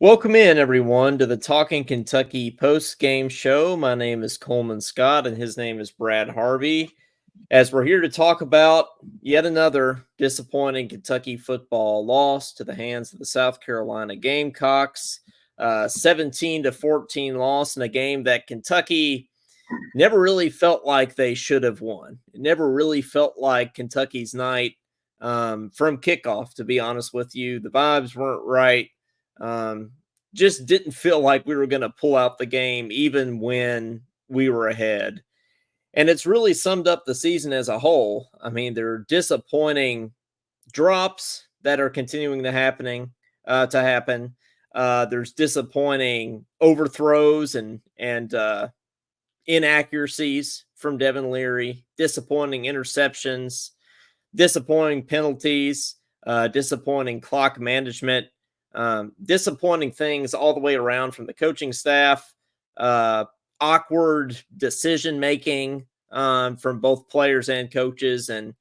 Welcome in, everyone, to the Talking Kentucky post-game show. My name is Coleman Scott, and his name is Brad Harvey. As we're here to talk about yet another disappointing Kentucky football loss to the hands of the South Carolina Gamecocks, 17-14 loss in a game that Kentucky never really felt like they should have won. It never really felt like Kentucky's night from kickoff, to be honest with you. The vibes weren't right. Just didn't feel like we were going to pull out the game even when we were ahead. And it's really summed up the season as a whole. I mean, there are disappointing drops that are continuing to happen. There's disappointing overthrows and inaccuracies from Devin Leary, disappointing interceptions, disappointing penalties, disappointing clock management, disappointing things all the way around from the coaching staff, awkward decision making from both players and coaches, and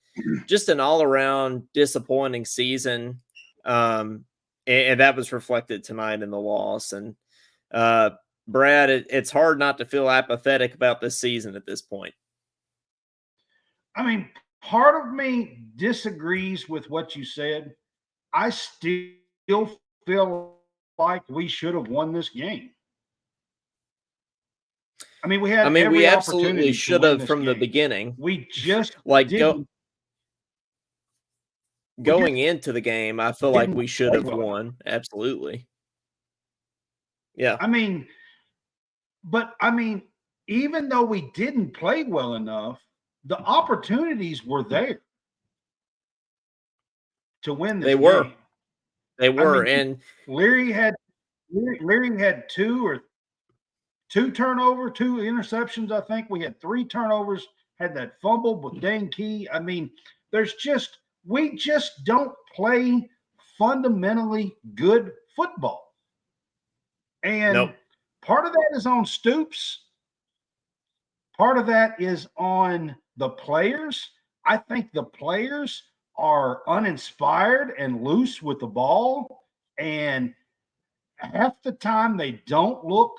just an all around disappointing season. And that was reflected tonight in the loss. And Brad, it's hard not to feel apathetic about this season at this point. I mean, part of me disagrees with what you said. I still feel like we should have won this game. I mean, we had we every absolutely opportunity should to win have this from the game. beginning. We just Like didn't. Going into the game, I feel like Didn't we should play have well enough. won. Absolutely. Yeah. I mean, even though we didn't play well enough, the opportunities were there to win this They were. game. They I were. mean, And Leary had two turnover, two interceptions. I think we had three turnovers, had that fumble with Dane Key. I mean, we just don't play fundamentally good football. And nope. part of that is on Stoops. Part of that is on the players. I think the players are uninspired and loose with the ball. And half the time they don't look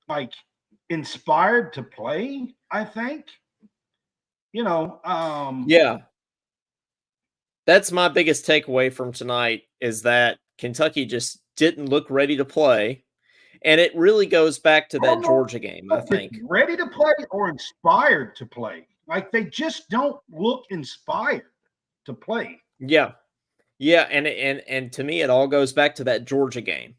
like inspired to play. I think, Yeah. That's my biggest takeaway from tonight is that Kentucky just didn't look ready to play. And it really goes back to I don't that know Georgia game, I if it's think. ready to play or inspired to play. Like they just don't look inspired to play. Yeah. Yeah, and to me it all goes back to that Georgia game.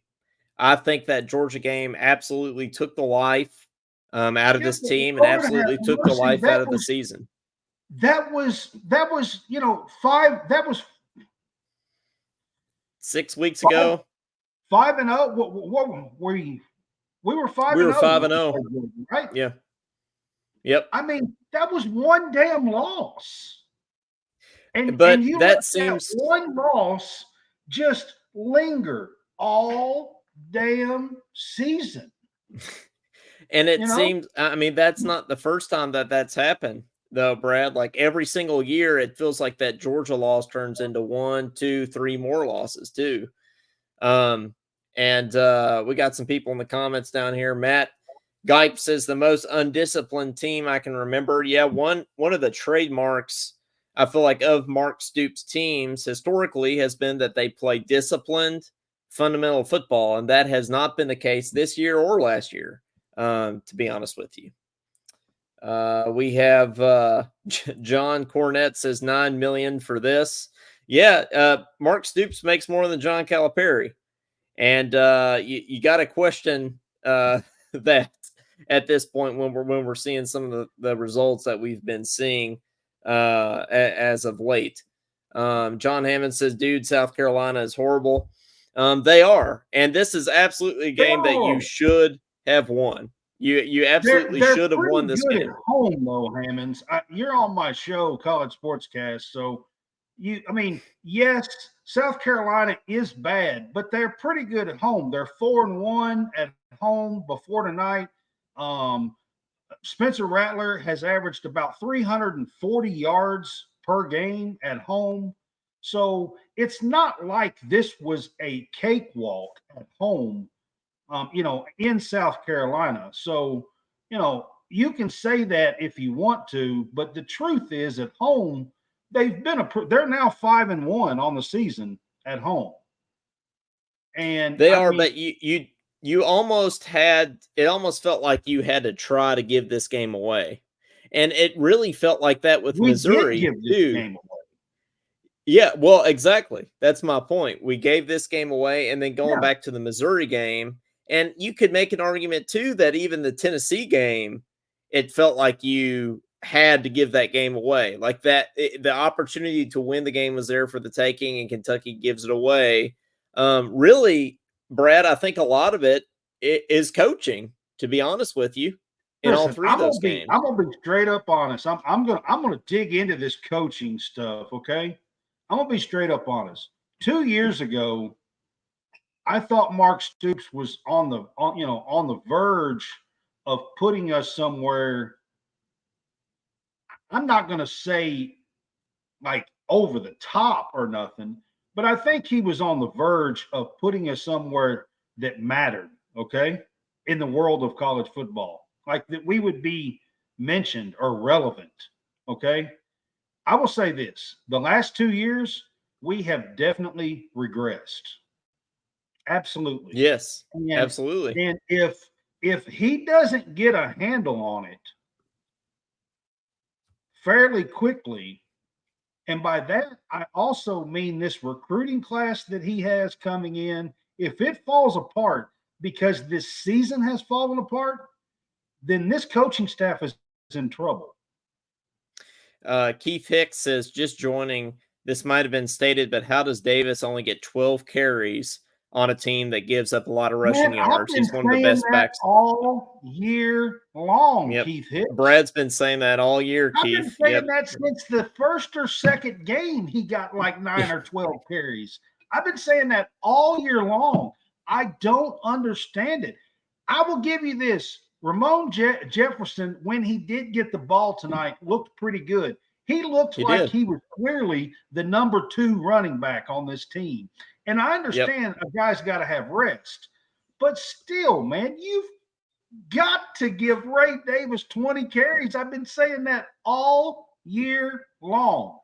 I think that Georgia game absolutely took the life out of Yeah, this but team and Lord have absolutely took the mercy. life out of the season. Five. That was 6 weeks five ago, 5-0. What were we? We were five we and were zero, 5 and 0. right? Yeah. Yep. I mean, that was one damn loss, and But you let that that seems one loss just linger all damn season. and it You know, seems that's not the first time that that's happened though, Brad. Like every single year it feels like that Georgia loss turns into 1, 2, 3 more losses too. Um and we got some people in the comments down here. Matt Gipe says the most undisciplined team I can remember. Yeah, one of the trademarks I feel like of Mark Stoops teams historically has been that they play disciplined, fundamental football, and that has not been the case this year or last year. To be honest with you, we have John Cornett says 9 million for this. Yeah, Mark Stoops makes more than John Calipari, and you got to question that at this point when we're seeing some of the results that we've been seeing as of late. John Hammond says, "Dude, South Carolina is horrible." They are, and this is absolutely a game that you should have won. You absolutely they're should have pretty won this good at game. home, though, Hammonds. You're on my show, College Sportscast, so yes, South Carolina is bad, but they're pretty good at home. They're 4-1 at home before tonight. Um, Spencer Rattler has averaged about 340 yards per game at home. So it's not like this was a cakewalk at home, in South Carolina. So, you can say that if you want to, but the truth is at home, they're now 5-1 on the season at home. And They I are, mean, but you almost had it almost felt like you had to try to give this game away. And it really felt like that with we did Missouri give this too. game away. Yeah, well, exactly. That's my point. We gave this game away, and then going Yeah, back to the Missouri game, and you could make an argument too that even the Tennessee game, it felt like you had to give that game away. Like the opportunity to win the game was there for the taking, and Kentucky gives it away. Really, Brad, I think a lot of it is coaching. To be honest with you, in all listen, three of those games. I'm gonna be straight up honest. I'm gonna dig into this coaching stuff. Okay, I'm gonna be straight up honest. 2 years ago, I thought Mark Stoops was on the verge of putting us somewhere. I'm not going to say like over the top or nothing, but I think he was on the verge of putting us somewhere that mattered, okay? In the world of college football. Like that we would be mentioned or relevant, okay? I will say this, the last 2 years, we have definitely regressed. Absolutely. Yes, And absolutely. and if he doesn't get a handle on it fairly quickly, and by that I also mean this recruiting class that he has coming in, if it falls apart because this season has fallen apart, then this coaching staff is in trouble. Keith Hicks says, just joining. This might have been stated, but how does Davis only get 12 carries on a team that gives up a lot of Man, rushing I've yards? been He's one of the saying best that backs. all year long, Yep. Keith Hicks. Brad's been saying that all year, I've been Keith. saying Yep. that since the first or second game, he got like 9 or 12 carries. I've been saying that all year long. I don't understand it. I will give you this. Jefferson, when he did get the ball tonight, looked pretty good. He looked He like did. he was clearly the number 2 running back on this team. And I Yep. understand a guy's got to have rest, but still, man, you've got to give Ray Davis 20 carries. I've been saying that all year long.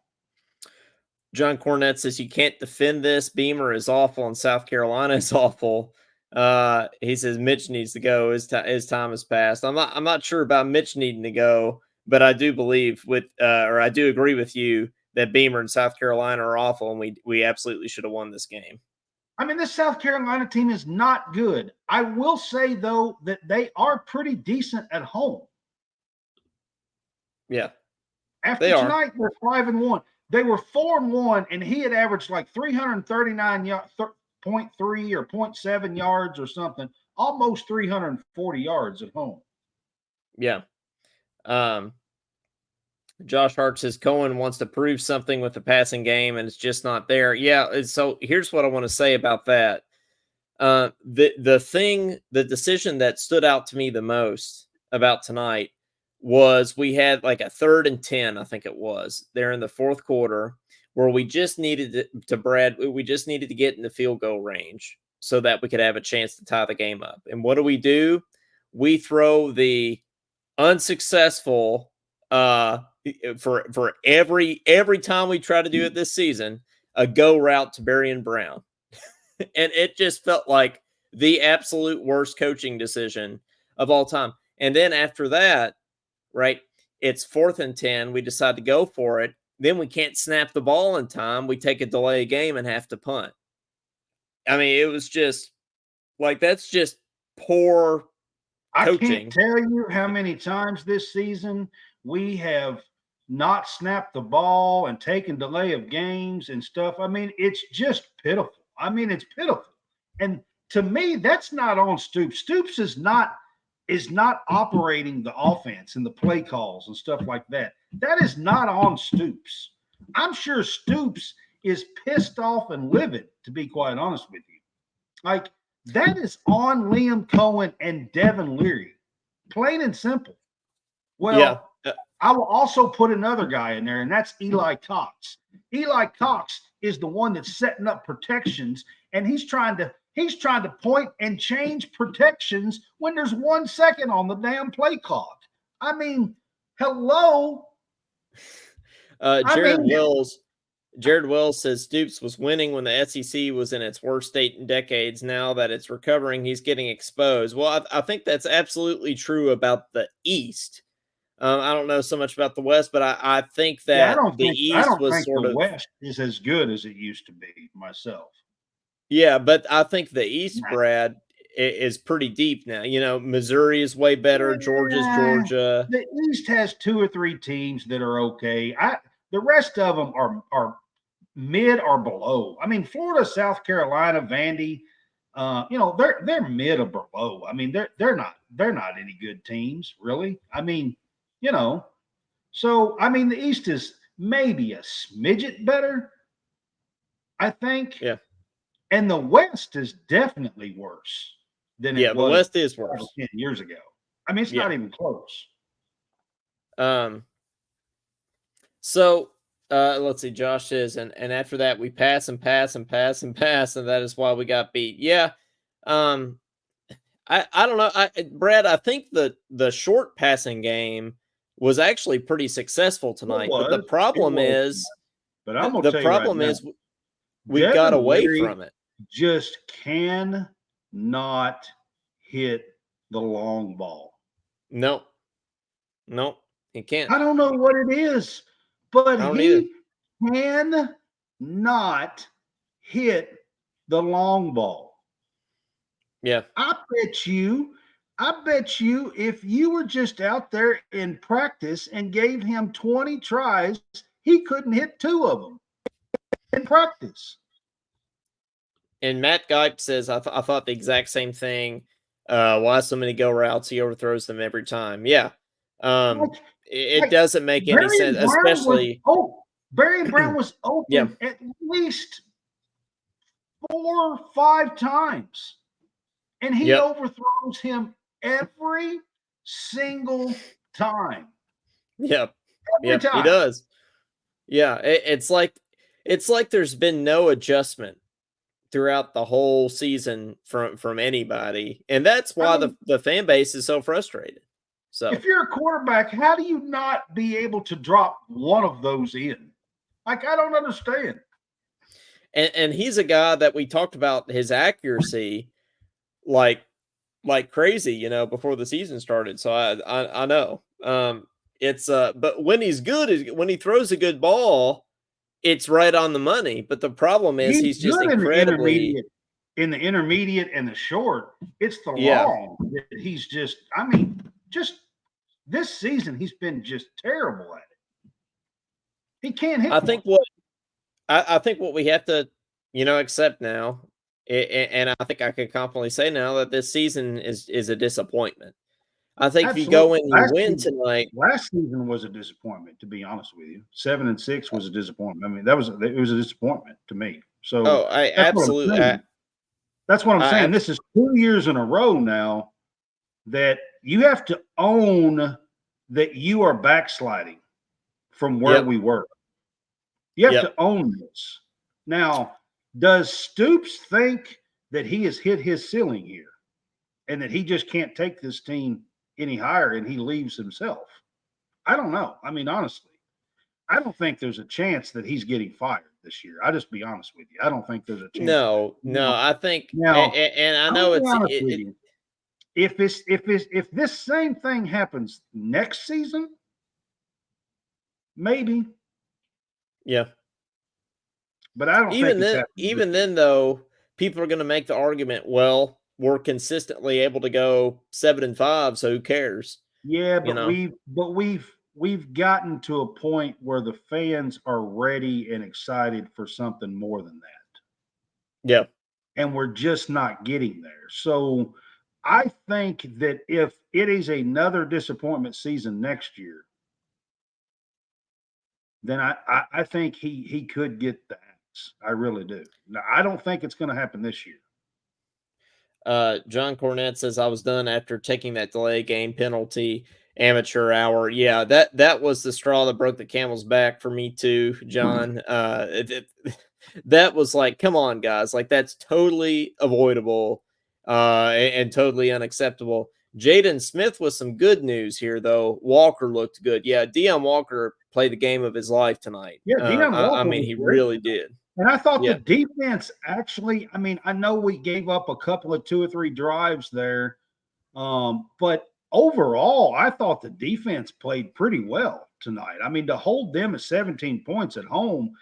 John Cornette says, you can't defend this. Beamer is awful and South Carolina is awful. He says Mitch needs to go. His time has passed. I'm not sure about Mitch needing to go, but I do believe or I do agree with you that Beamer and South Carolina are awful, and we absolutely should have won this game. I mean, this South Carolina team is not good. I will say, though, that they are pretty decent at home. Yeah, After they are. tonight, they're 5-1. They were 4-1, and he had averaged like 339.3 or 0.7 yards or something, almost 340 yards at home. Yeah. Josh Hart says Cohen wants to prove something with the passing game, and it's just not there. Yeah. So here's what I want to say about that. The decision that stood out to me the most about tonight was we had like a 3rd and 10, I think it was, there in the fourth quarter, where we just needed we just needed to get in the field goal range so that we could have a chance to tie the game up. And what do? We throw the unsuccessful for every time we try to do it this season, a go route to Berrien Brown. And it just felt like the absolute worst coaching decision of all time. And then after that, right, it's 4th and 10. We decide to go for it. Then we can't snap the ball in time. We take a delay game and have to punt. I mean, it was just like, that's just poor I can't coaching. tell you how many times this season we have not snapped the ball and taken delay of games and stuff. I mean, it's just pitiful. I mean, it's pitiful. And to me, that's not on Stoops. Stoops is not operating the offense and the play calls and stuff like that. That is not on Stoops. I'm sure Stoops is pissed off and livid, to be quite honest with you. Like, that is on Liam Cohen and Devin Leary, plain and simple. Yeah. Well, I will also put another guy in there, and that's Eli Cox. Eli Cox is the one that's setting up protections, and he's trying to point and change protections when there's 1 second on the damn play clock. I mean, hello. Jared Wells. Jared Wells says Stoops was winning when the SEC was in its worst state in decades. Now that it's recovering, he's getting exposed. Well, I think that's absolutely true about the East. I don't know so much about the West, but I think that the I East don't was think sort the of West is as good as it used to be myself. yeah, but I think the East, Brad, is pretty deep now. You know, Missouri is way better. Georgia's Georgia. The East has 2 or 3 teams that are okay. The rest of them are mid or below. I mean, Florida, South Carolina, Vandy, they're mid or below. I mean, they're not any good teams, really. I mean, so I mean, the East is maybe a smidget better, I think. Yeah. And the West is definitely worse than it Yeah, the was West is worse. 10 years ago. I mean, it's not even close. So let's see. Josh says, and after that we pass and pass and pass and pass, and that is why we got beat. Yeah. I don't know. Brad, I think the short passing game was actually pretty successful tonight. But the problem is but I'm gonna the tell you right problem now, is we got away from it. Just can not hit the long ball. No, he can't. I don't know what it is, but he either. can not hit the long ball. Yeah. I bet you if you were just out there in practice and gave him 20 tries, he couldn't hit 2 of them in practice. And Matt Geip says, I thought the exact same thing. Why so many go routes? He overthrows them every time. Yeah. It doesn't make any sense, especially. Barry Brown was open at least 4 or 5 times, and he overthrows him every single time. Yep. Every time. He does. Yeah. It's like there's been no adjustment throughout the whole season from anybody, and that's why the fan base is so frustrated. So if you're a quarterback, how do you not be able to drop one of those in? Like, I don't understand. And he's a guy that we talked about his accuracy like crazy, before the season started. So I know. It's but when he's good, when he throws a good ball, it's right on the money. But the problem is he's just incredibly in the intermediate and the short. It's the long that he's just, just this season he's been just terrible at it. He can't hit. I think what we have to, accept now, and I think I can confidently say now that this season is a disappointment. I think if you go in and you win tonight. Last season was a disappointment, to be honest with you. 7-6 was a disappointment. I mean, it was a disappointment to me. So I absolutely. That's what I'm saying. This is 2 years in a row now that you have to own that you are backsliding from where we were. You have to own this. Now, does Stoops think that he has hit his ceiling here and that he just can't take this team any higher and he leaves himself? I don't know. I mean, honestly, I don't think there's a chance that he's getting fired this year. I'll just be honest with you. I don't think there's a chance. No, I think, and I know if this same thing happens next season, maybe. Yeah. But I don't even then though, people are going to make the argument, well, we're consistently able to go 7-5, so who cares? Yeah, but we've gotten to a point where the fans are ready and excited for something more than that. Yeah. And we're just not getting there. So I think that if it is another disappointment season next year, then I think he could get the axe. I really do. Now, I don't think it's going to happen this year. John Cornette says, I was done after taking that delay game penalty. amateur hour. Yeah, that was the straw that broke the camel's back for me too, John. That was like, come on, guys, like that's totally avoidable, and totally unacceptable. Jaden Smith with some good news here, though. Walker looked good. Yeah, Deion Walker played the game of his life tonight. Yeah, Deion I Walker mean, was he great. really did. And I thought the Yeah, defense actually, I mean, I know we gave up a couple of 2 or 3 drives there, but overall, I thought the defense played pretty well tonight. I mean, to hold them at 17 points at home,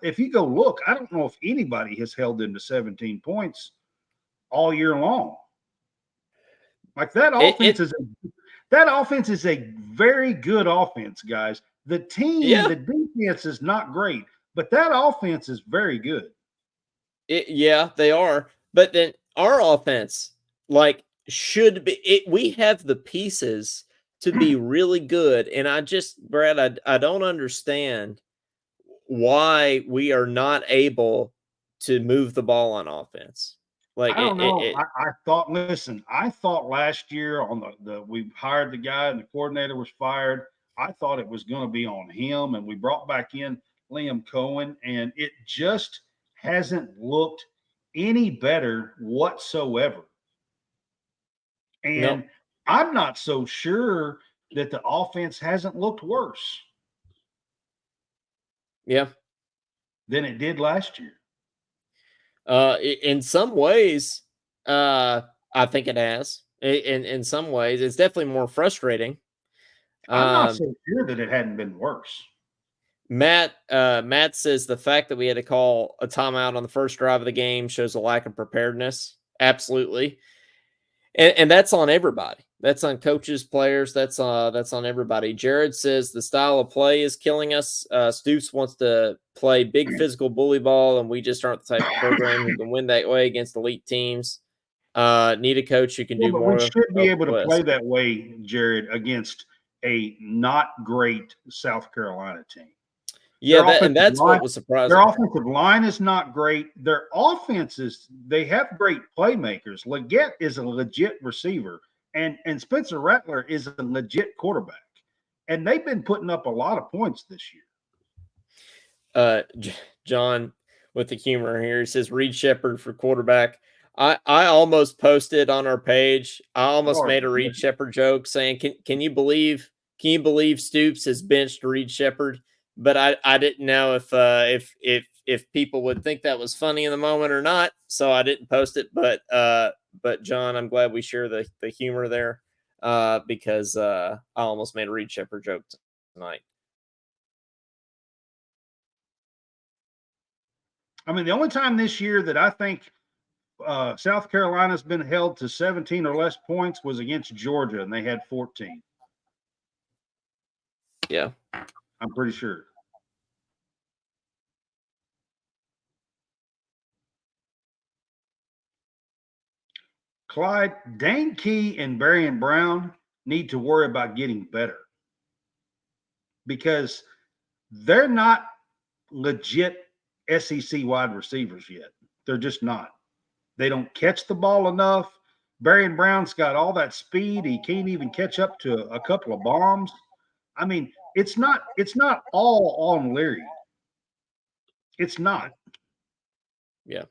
if you go look, I don't know if anybody has held them to 17 points all year long. Like it that offense is a very good offense, guys. yeah. The defense is not great, but that offense is very good. Yeah, they are. But then our offense, like, should be we have the pieces to be really good. And I just, Brad, I don't understand why we are not able to move the ball on offense. Like I don't know. I thought, listen, I thought last year on we hired the guy and the coordinator was fired. I thought it was going to be on him, and we brought back in Liam Cohen, and it just hasn't looked any better whatsoever. no, And I'm not so sure that the offense hasn't looked worse yeah. than it did last year. In some ways, I think it has. In some ways, it's definitely more frustrating. I'm not Um, so sure that it hadn't been worse. Matt says the fact that we had to call a timeout on the first drive of the game shows a lack of preparedness. Absolutely, and that's on everybody. That's on coaches, players. That's on everybody. Jared says the style of play is killing us. Stoops wants to play big physical bully ball, and we just aren't the type of program who can win that way against elite teams. Need a coach who can Yeah, do but we more should be of able to play West. that way, Jared, against a not great South Carolina team. Yeah, Their that and offensive that's what line, was their surprising. offensive line is not great. Their offenses, they have great playmakers. Leggett is a legit receiver, and Spencer Rattler is a legit quarterback. And they've been putting up a lot of points this year. John with the humor here. He says Reed Shepard for quarterback. I almost posted on our page. I almost Lord, made a Reed Shepard joke saying, can you believe Stoops has benched Reed Shepard? But I didn't know if people would think that was funny in the moment or not, so I didn't post it. But John, I'm glad we share the humor there, because I almost made a Reed Shepard joke tonight. I mean, the only time this year that I think South Carolina's been held to 17 or less points was against Georgia, and they had 14. Yeah. I'm pretty sure. Clyde, Dane Key and Barian Brown need to worry about getting better because they're not legit SEC wide receivers yet. They're just not. They don't catch the ball enough. Barian Brown's got all that speed. He can't even catch up to a couple of bombs. I mean, it's not all on Leary. It's not. Yeah.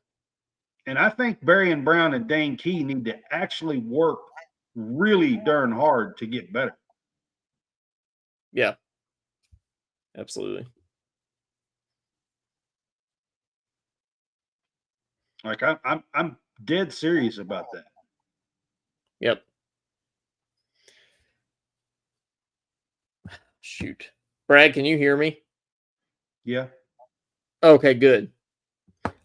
And I think Barian Brown and Dane Key need to actually work really darn hard to get better. Yeah. Absolutely. Like I'm dead serious about that. Yep. Shoot. Brad, can you hear me? Yeah, Okay, good.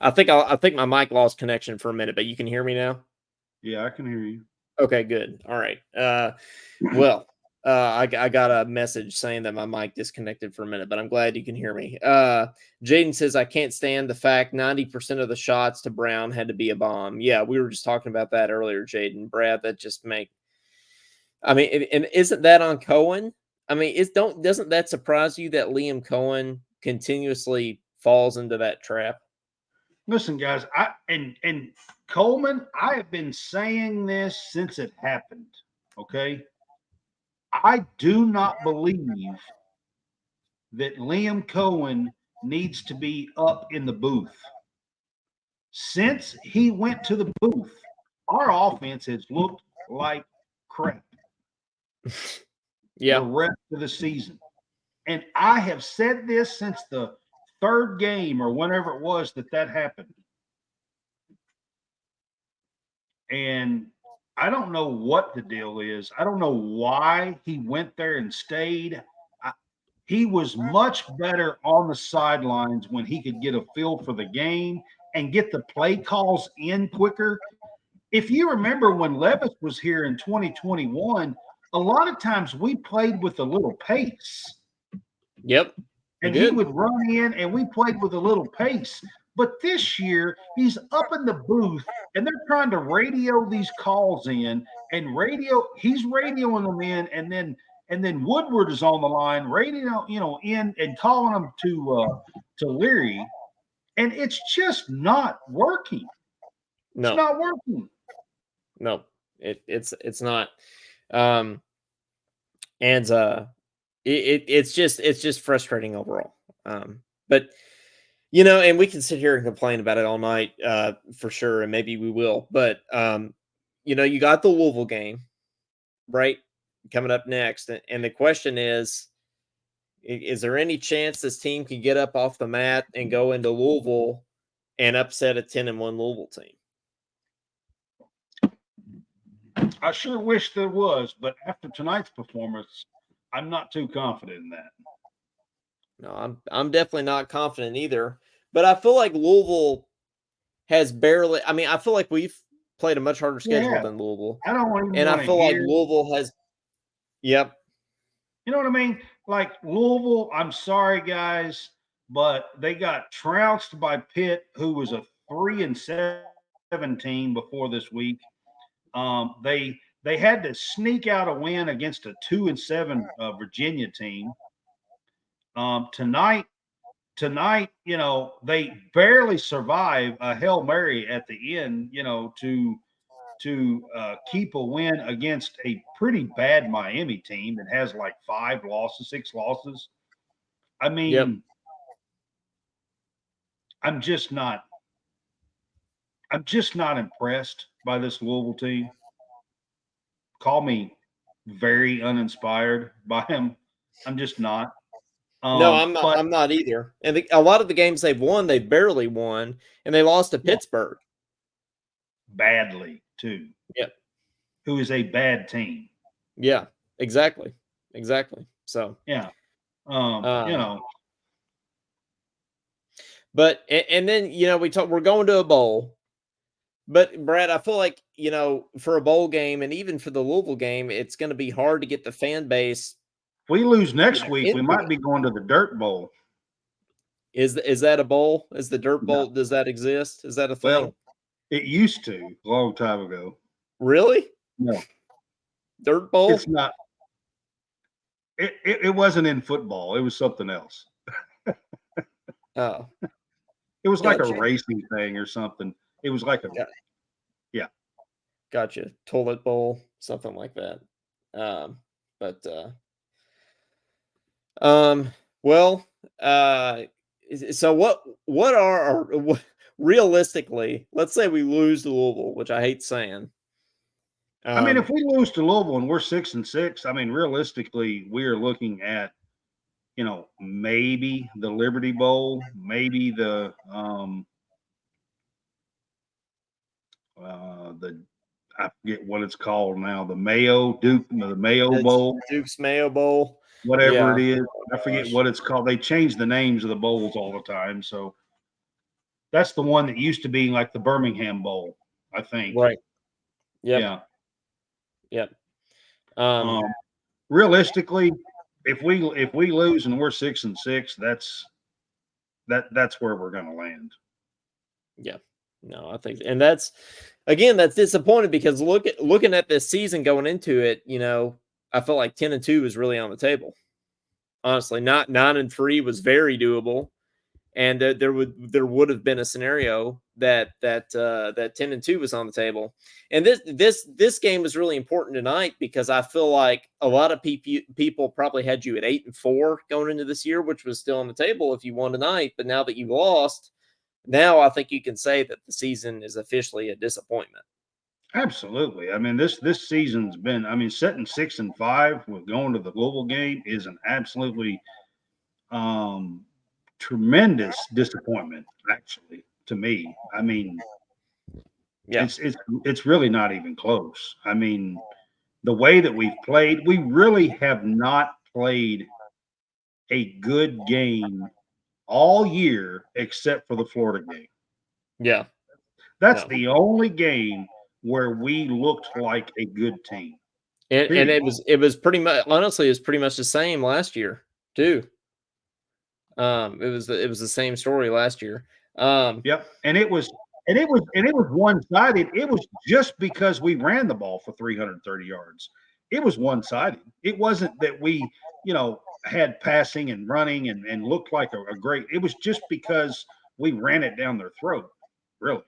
I think my mic lost connection for a minute, but you can hear me now? yeah, I can hear you. Okay, good. All right. Well, I got a message saying that my mic disconnected for a minute, but I'm glad you can hear me. Jaden says I can't stand the fact 90% of the shots to Brown had to be a bomb. Yeah, we were just talking about that earlier, Jaden. Brad, that just make I mean, and isn't that on Cohen? I mean, doesn't that surprise you that Liam Cohen continuously falls into that trap? Listen, guys, and Coleman, I have been saying this since it happened. Okay. I do not believe that Liam Cohen needs to be up in the booth. Since he went to the booth, our offense has looked like crap the Yeah. rest of the season. And I have said this since the third game or whenever it was that happened. And I don't know what the deal is. I don't know why he went there and stayed. He was much better on the sidelines when he could get a feel for the game and get the play calls in quicker. If you remember when Levis was here in 2021, a lot of times we played with a little pace. Yep. We And he did. would run in and we played with a little pace. But this year, he's up in the booth and they're trying to radio these calls in and he's radioing them in and then Woodward is on the line, radio, in and calling them to Leary, and it's just not working. It's No. not working. No. It's not. Um and it's just frustrating overall. But and we can sit here and complain about it all night, for sure, and maybe we will. But you got the Louisville game, right, coming up next, and the question is there any chance this team can get up off the mat and go into Louisville and upset a 10-1 Louisville team? I sure wish there was, but after tonight's performance, I'm not too confident in that. No, I'm definitely not confident either. But I feel like Louisville has barely. I mean, I feel like we've played a much harder schedule Yeah, than Louisville, I don't even and I want to feel like hear. Louisville has. Yep. You know what I mean? Like Louisville, I'm sorry, guys, but they got trounced by Pitt, who was a 3-7 team before this week. They had to sneak out a win against a 2-7 Virginia team. Tonight, they barely survive a Hail Mary at the end, to keep a win against a pretty bad Miami team that has like 6 losses. I Yep. mean, I'm just not impressed by this Louisville team. Call me very uninspired by him. I'm just not. No, I'm not. But I'm not either. And a lot of the games they've won, they barely won, and they lost to yeah, Pittsburgh. badly too. Yep. Who is a bad team? Yeah. Exactly. So. Yeah. Um, But and then we're going to a bowl. But Brad, I feel like for a bowl game and even for the Louisville game, it's going to be hard to get the fan base. If we lose next week, we into might it. be going to the Dirt Bowl. Is that a bowl? Is the Dirt Bowl? No. Does that exist? Is that a thing? Well, it used to a long time ago. Really? No. Dirt Bowl? It's not. It wasn't in football. It was something else. Oh. It was like a racing thing or something. It was like yeah. Gotcha. Toilet bowl, something like that. Well, so what are realistically, let's say we lose to Louisville, which I hate saying. I mean, if we lose to Louisville and we're 6-6, I mean, realistically, we are looking at, maybe the Liberty Bowl, maybe the I forget what it's called now, the Mayo Bowl, Duke's Mayo Bowl, whatever it is. Oh, I forget what it's called. They change the names of the bowls all the time, so that's the one that used to be like the Birmingham Bowl, I think. Right. Yep. Yeah. Yep. Realistically, if we lose and we're 6-6, that's where we're going to land. Yeah. No, I think, and that's disappointing because looking at this season going into it, I felt like 10-2 was really on the table. Honestly, not 9-3 was very doable, and there would have been a scenario that 10-2 was on the table. And this game is really important tonight because I feel like a lot of people probably had you at 8-4 going into this year, which was still on the table if you won tonight. But now that you lost, now I think you can say that the season is officially a disappointment. Absolutely. I mean, this season's been. I mean, setting 6-5 with going to the Louisville game is an absolutely um, tremendous disappointment. Actually, to me, I mean, Yeah, it's really not even close. I mean, the way that we've played, we really have not played a good game all year except for the Florida game. yeah, That's no. the only game where we looked like a good team. And Period. it was pretty much, honestly, it was pretty much the same last year too. It was the same story last year. Um, Yep. And it was one-sided. It was just because we ran the ball for 330 yards. It was one-sided. It wasn't that we, had passing and running and looked like a great. It was just because we ran it down their throat. Really.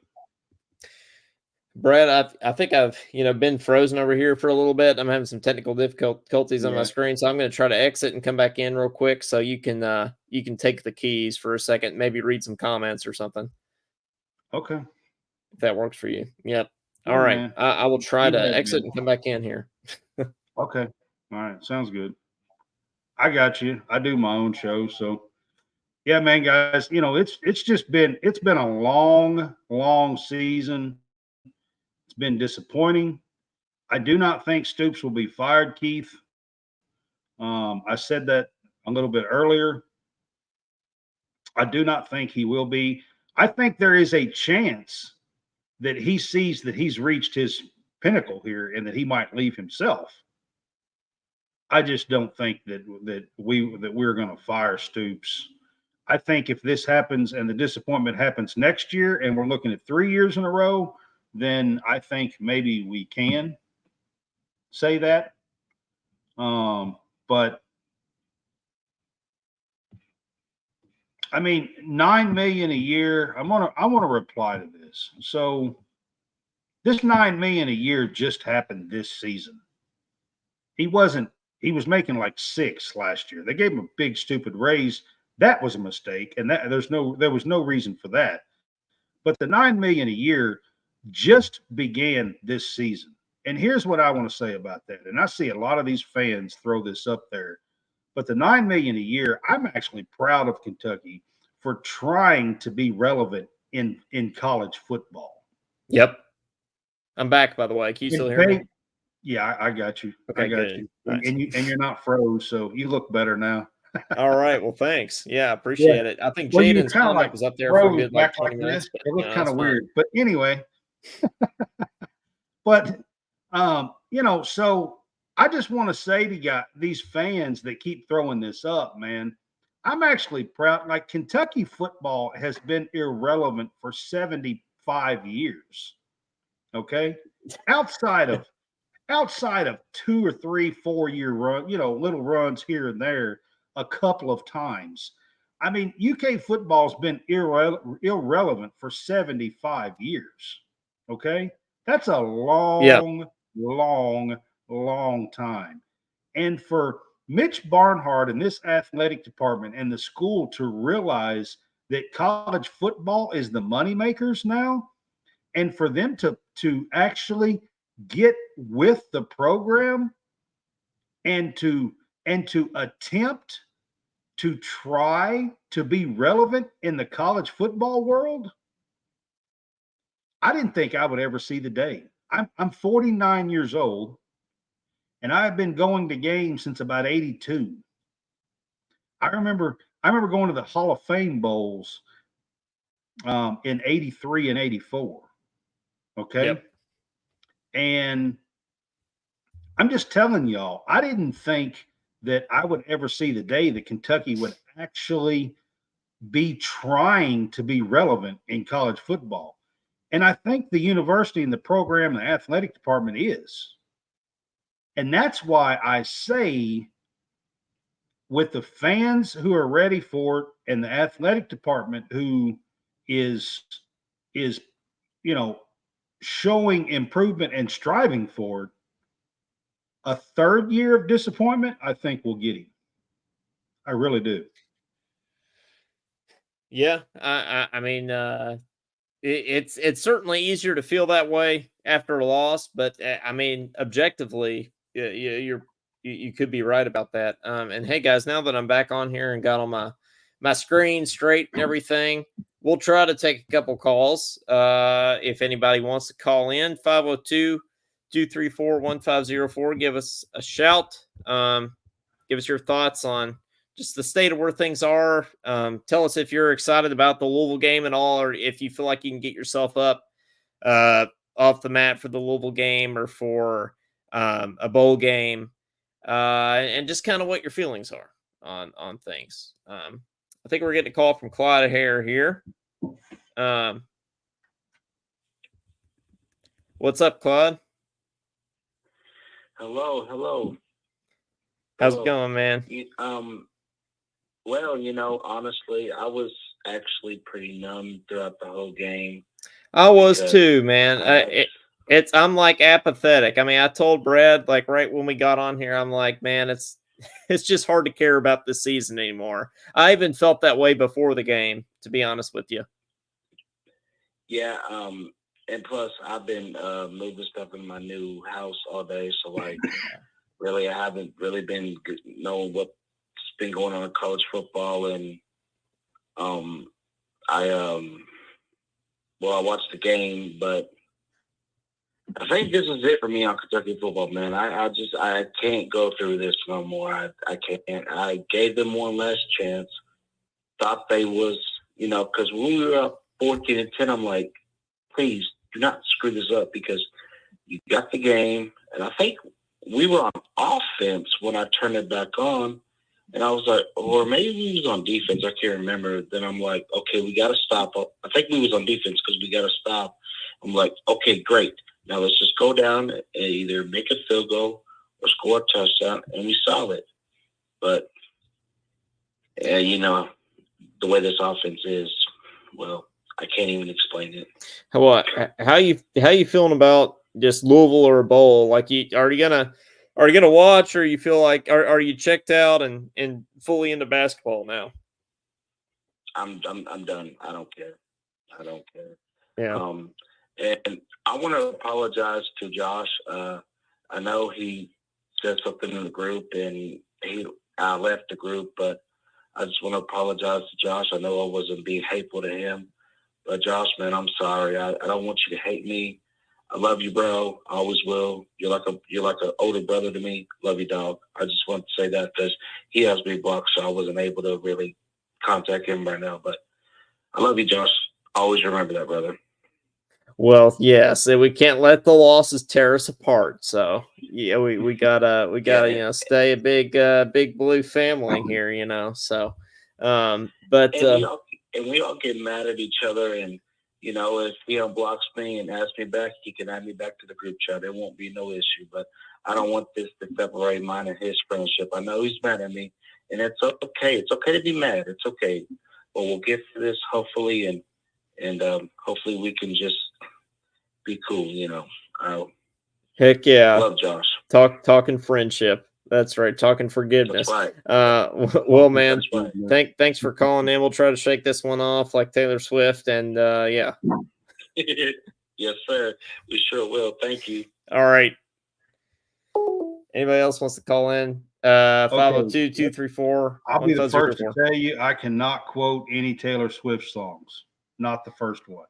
Brett, I think I've been frozen over here for a little bit. I'm having some technical difficulties on my Yeah. screen, so I'm going to try to exit and come back in real quick so you can take the keys for a second, maybe read some comments or something Okay. if that works for you. Yep. All Yeah, right, man. I will try You to have exit been. and come back in here. Okay. All right. Sounds good. I got you. I do my own show, so yeah, man, guys. It's been a long, long season. It's been disappointing. I do not think Stoops will be fired, Keith. I said that a little bit earlier. I do not think he will be. I think there is a chance that he sees that he's reached his pinnacle here and that he might leave himself. I just don't think that we're going to fire Stoops. I think if this happens and the disappointment happens next year and we're looking at 3 years in a row, then I think maybe we can say that. But I mean, 9 million a year. I want to reply to this. So this 9 million a year just happened this season. He wasn't. He was making like 6 last year. They gave him a big stupid raise. That was a mistake, and there was no reason for that. But the 9 million a year just began this season. And here's what I want to say about that. And I see a lot of these fans throw this up there. But the 9 million a year, I'm actually proud of Kentucky for trying to be relevant in college football. Yep, I'm back. By the way, can you still And hear me? pay, yeah, I got you. I Okay, got good. you. All And, right. and you and you're not froze, so you look better now. All right. Well, thanks. Yeah, Yeah. appreciate it. I think Well, you Jaden's kind of comment like was up there for a froze good like back 20 like this. minutes, but It looked kind that's of fine. weird. But anyway, but so I just want to say to these fans that keep throwing this up, man, I'm actually proud. Like Kentucky football has been irrelevant for 75 years. Okay. Outside of outside of 2 or 3 4 year run, little runs here and there a couple of times. I mean, UK football's been irrelevant for 75 years. Okay. That's a Yeah. long, long, long time. And for Mitch Barnhart and this athletic department and the school to realize that college football is the moneymakers now, and for them to actually get with the program and to attempt to try to be relevant in the college football world, I didn't think I would ever see the day. I'm 49 years old and I've been going to games since about 82. I remember going to the Hall of Fame bowls in 83 and 84. Okay. Yep. And I'm just telling y'all, I didn't think that I would ever see the day that Kentucky would actually be trying to be relevant in college football. And I think the university and the program, the athletic department is. And that's why I say, with the fans who are ready for it and the athletic department who is you know showing improvement and striving for it, a third year of disappointment, I think will get him. I really do. Yeah, I mean, it's certainly easier to feel that way after a loss, but I mean, objectively, you could be right about that. And hey, guys, now that I'm back on here and got all my screen straight and everything, we'll try to take a couple calls. If anybody wants to call in, 502-234-1504, give us a shout. Give us your thoughts on just the state of where things are. Tell us if you're excited about the Louisville game at all, or if you feel like you can get yourself up uh, off the mat for the Louisville game or for a bowl game, and just kind of what your feelings are on things. I think we're getting a call from Clyde Hare here. What's up, Claude? Hello. How's it going, man? Well, honestly, I was actually pretty numb throughout the whole game. I was too, man. I'm like apathetic. I mean, I told Brad like right when we got on here, I'm like, man, it's just hard to care about this season anymore. I even felt that way before the game, to be honest with you. Yeah, and plus I've been moving stuff in my new house all day, so like really I haven't really been knowing what's been going on in college football, and I watched the game, but I think this is it for me on Kentucky football, man. I can't go through this no more. I can't. I gave them one last chance. Thought they was, because when we were up 14-10, I'm like, please do not screw this up because you got the game. And I think we were on offense when I turned it back on. And I was like, or maybe we was on defense. I can't remember. Then I'm like, okay, we got to stop. I think we was on defense because we got to stop. I'm like, okay, great. Now let's just go down and either make a field goal or score a touchdown, and we saw it. But, the way this offense is, well, I can't even explain it. How you feeling about just Louisville or a bowl? Like, are you gonna watch, or you feel like are you checked out and fully into basketball now? I'm done. I don't care. Yeah. And I want to apologize to Josh. I know he said something in the group, and I left the group, but I just want to apologize to Josh. I know I wasn't being hateful to him, but Josh, man, I'm sorry. I don't want you to hate me. I love you, bro. I always will. You're like an older brother to me. Love you, dog. I just want to say that because he has me blocked, so I wasn't able to really contact him right now. But I love you, Josh. Always remember that, brother. Well, yes, and we can't let the losses tear us apart. So yeah, we gotta stay a big blue family here. So, but and we all get mad at each other, and if he unblocks me and asks me back, he can add me back to the group chat. There won't be no issue. But I don't want this to separate mine and his friendship. I know he's mad at me, and it's okay. It's okay to be mad. It's okay. But we'll get through this hopefully, and hopefully we can just be cool. Heck yeah, love Josh. Talking friendship. That's right. Talking forgiveness. That's right. Well, man, right. Thanks for calling in. We'll try to shake this one off like Taylor Swift. And yeah. Yes, sir. We sure will. Thank you. All right. Anybody else wants to call in? 502-234. I'll be the first to tell you, I cannot quote any Taylor Swift songs. Not the first one.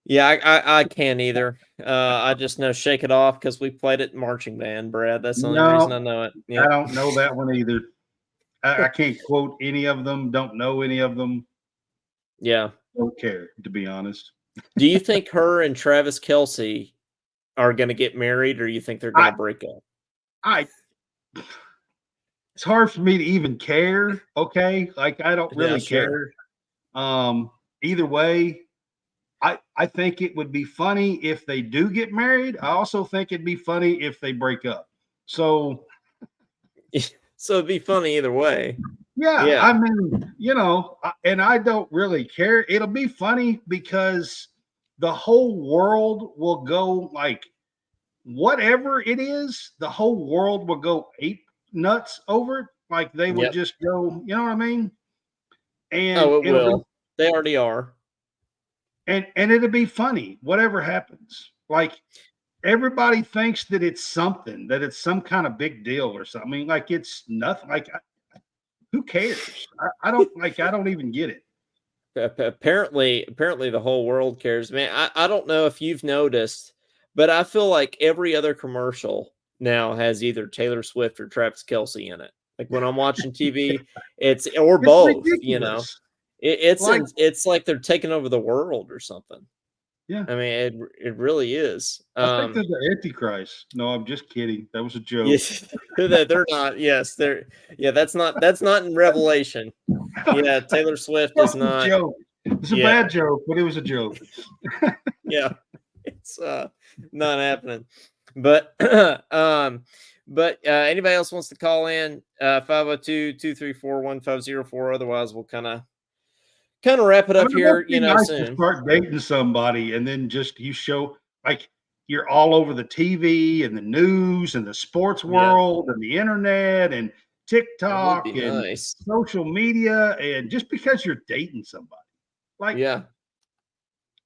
Yeah, I can't either. I just know "Shake It Off" because we played it in marching band, Brad. That's the only reason I know it. Yep. I don't know that one either. I can't quote any of them. Don't know any of them. Yeah, don't care, to be honest. Do you think her and Travis Kelce are going to get married, or you think they're going to break up? It's hard for me to even care. Okay, like I don't really care. Either way. I think it would be funny if they do get married. I also think it'd be funny if they break up. So it'd be funny either way. Yeah, Yeah. I mean, and I don't really care. It'll be funny because the whole world will go like whatever it is, the whole world will go ape nuts over it. Like they would Yep. just go, you know what I mean? And Oh, it it'll be will. They already are. and it'll be funny, whatever happens. Like everybody thinks that it's something, that it's some kind of big deal or something. I mean, like it's nothing. Like who cares? I don't even get it. Apparently the whole world cares, man. I don't know if you've noticed, but I feel like every other commercial now has either Taylor Swift or Travis Kelsey in it. Like when I'm watching TV, it's or It's both. ridiculous. Like, It's like they're taking over the world or something. yeah, I mean, it really is. I think they're the Antichrist. No, I'm just kidding. That was a joke. Yes, they're not. Yes, they're. Yeah, that's not in Revelation. Yeah, Taylor Swift That is was a not. joke. It's a Yeah, bad joke, but it was a joke. yeah, it's not happening. But anybody else wants to call in 502-234-1504. Otherwise, we'll kind of wrap it I up mean, it must here, be nice to soon. start dating somebody and then just you show like you're all over the TV and the news and the sports Yeah, world and the internet and it would TikTok be and nice. social media. And just because you're dating somebody, like Yeah,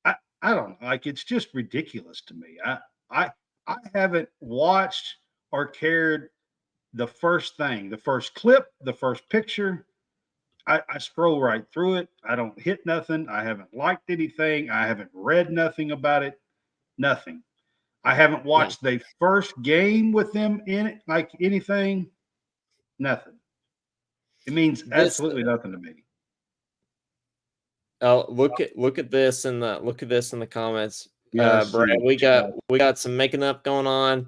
I, I don't know, like it's just ridiculous to me. I I haven't watched or cared the first thing, the first clip, the first picture. I scroll right through it. I don't hit nothing. I haven't liked anything. I haven't read nothing about it. Nothing. I haven't no. watched the first game with them in it, like anything. Nothing. It means This absolutely nothing to me. look at this in the comments. Yeah, I Brad, see. we got some making up going on.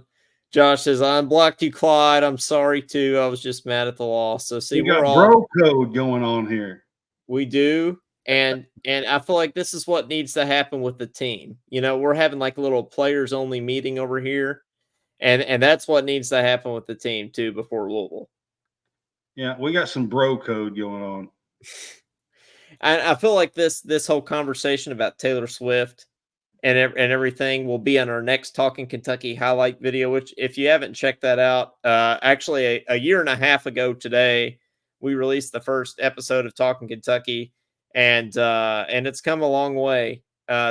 Josh says, I unblocked you, Clyde. I'm sorry too. I was just mad at the loss. So see, We we're got all bro code going on here. we do. And I feel like this is what needs to happen with the team. We're having like a little players only meeting over here. And that's what needs to happen with the team too before Louisville. Yeah, we got some bro code going on. I feel like this whole conversation about Taylor Swift and everything will be on our next Talking Kentucky highlight video, which if you haven't checked that out, actually a year and a half ago today, we released the first episode of Talking Kentucky, and it's come a long way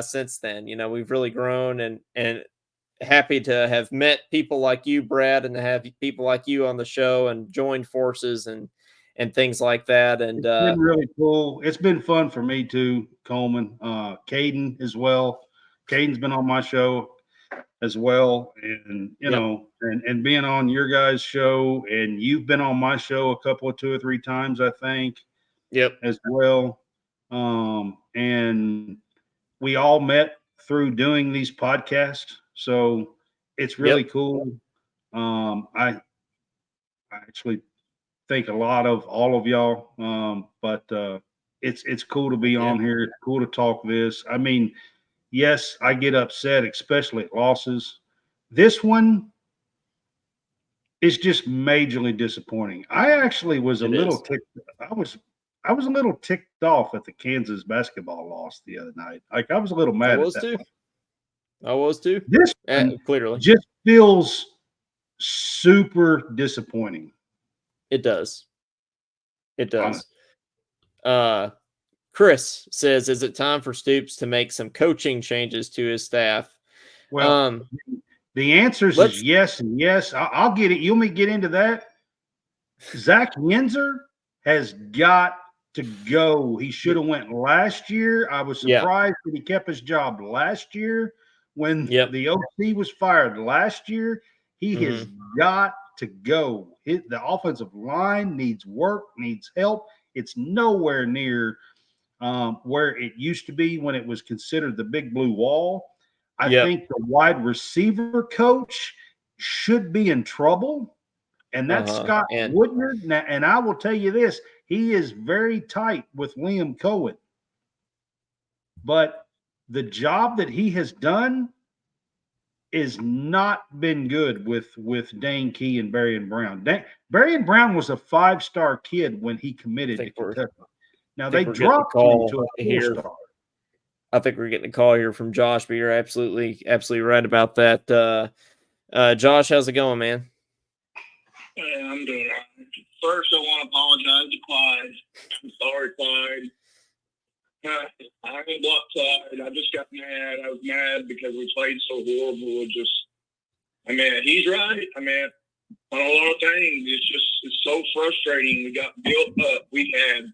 since then. We've really grown and happy to have met people like you, Brad, and to have people like you on the show and joined forces and things like that. And It's been really cool. It's been fun for me too, Coleman. Caden as well. Caden's been on my show as well, and yep, and being on your guys' show, and you've been on my show a couple of 2 or 3 times, I think, yep, as well. And we all met through doing these podcasts, so it's really yep, cool. I actually think a lot of all of y'all, but it's cool to be yeah, on here. It's cool to talk this. I mean, yes, I get upset, especially at losses. This one is just majorly disappointing. I actually was a it little is. ticked. I was a little ticked off at the Kansas basketball loss the other night. Like I was a little I mad at was that too. one. I was too. This one Clearly, just feels super disappointing. it does. It does. Honest. Uh, Chris says, "Is it time for Stoops to make some coaching changes to his staff?" Well, Um, the answers is let's. yes and yes. I'll get it. You want me to get into that? Zach Yenzer has got to go. He should have went last year. I was Yeah. surprised that he kept his job last year when Yep. the OC was fired last year. He has got to go. The offensive line needs work, needs help. It's nowhere near where it used to be when it was considered the big blue wall. I Yep. think the wide receiver coach should be in trouble, and that's Scott And Woodward. And I will tell you this, he is very tight with Liam Cohen. But the job that he has done, is not been good with Dane Key and Berrien Brown. Berrien Brown was a 5-star kid when he committed to Kentucky. Now they we're getting a dropped him call to a here. 4-star. I think we're getting a call here from Josh, but you're absolutely right about that. Josh, how's it going, man? Hey, I'm doing all right. First, I want to apologize to Clyde. I'm sorry, Clyde. I ain't blocked Clyde. I just got mad. I was mad because we played so horrible. He's right. On a lot of things, it's so frustrating. We got built up. We had